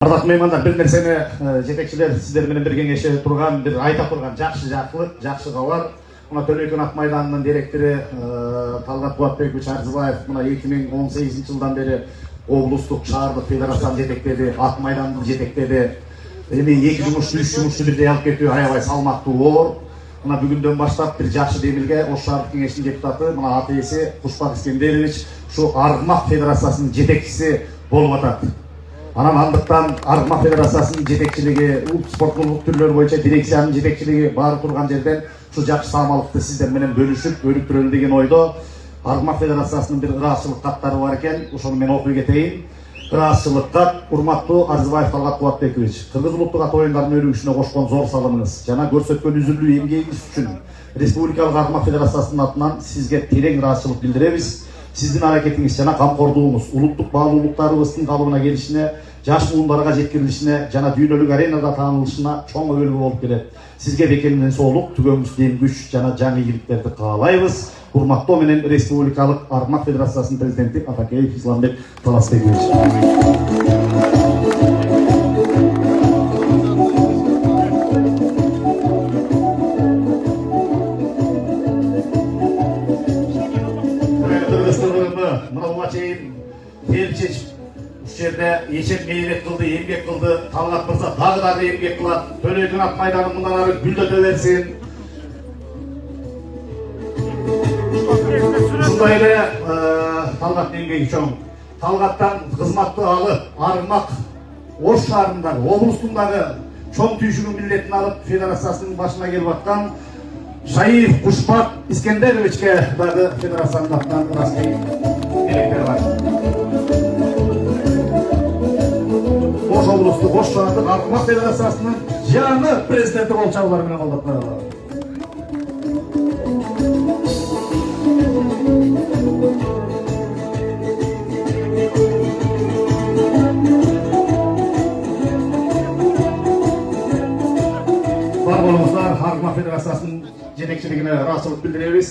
Ардактуу меймандар, бир нерсени жетекчилер сиздер менен бир кеңеше турган, бир айта турган жакшы жаңылык, жакшы кабар. Мына Төлөйкөн ат майданынын директору Талгат Кубатбекович Арзыбаев мына 2018 жылдан бери облустук шаардык федерацияны жетектеди, ат майданды жетектеди. Эми 2 жумушчу, 3 жумушчу бирдей алып кетүү аябай салмактуу оор. Мына бүгүндөн баштап бир жакшы демилге Ош шаардык кеңештин депутаты мына аты ээси Кушпак Искендерович ушу Аргымак федерациясынын жетекчиси болуп атат. Анан андыктан Аргымак федерациясынын жетекчилиги, спорттук түрлөр боюнча дирекциянын жетекчилиги баары турган жерден ушу жакшы саамалыкты сиздер менен бөлүшүп, өнүктүрөлү деген ойдо. Аргымак федерациясынын бир ыраазычылык каттары бар экен, ошону мен окуй кетейин. Ыраазычылык кат: урматтуу Арзыбаев Талгат Кубатбекович, Кыргыз улуттук ат оюндарынын өнүгүшүнө кошкон зор салымыңыз жана көрсөткөн үзүлүү эмгегиңиз үчүн Республикалык Аргымак федерациясынын атынан сизге терең ыраазычылык билдиребиз. Сиздин аракетиңиз жана камкордугуңуз улуттук баалуулуктарыбыздын калыбына келишине, жаш муундарга жеткирилишине жана дүйнөлүк аренада таанылышына чоң өбөлгү болуп келет. Сизге бекемден соолук, түгөңүздөн күч жана жаңы ийгиликтерди каалайбыз. Урматтоо менен Республикалык Аргымак федерациясынын президенти Атакеев Исламбек Таласбекович. Мына чейин тер чечип ушул жерде эчеп мейнет кылды, эмгек кылды. Талгат мырза дагы эмгек кылат. Төлөйкөн ат майданын мындан ары гүлдөтө берсин. Ушундай эле Талгаттын эмгеги чоң. Талгаттан кызматты алып, Аргымак Ош шаарындагы, облустундагы чоң түйшүгүн милдетин алып, федерациясынын башына келип аткан Шаиев Кушпак Искендеровичке дагы федерациянын атынан ырастей милектер бар. Ош облустук Ош шаардык Аргымак федерациясынын жаңы президенти болуп чабуулар менен колдоп коелу. Бар болуңуздар, Аргымак федерациясынын жетекчилигине ыраазычылык билдиребиз.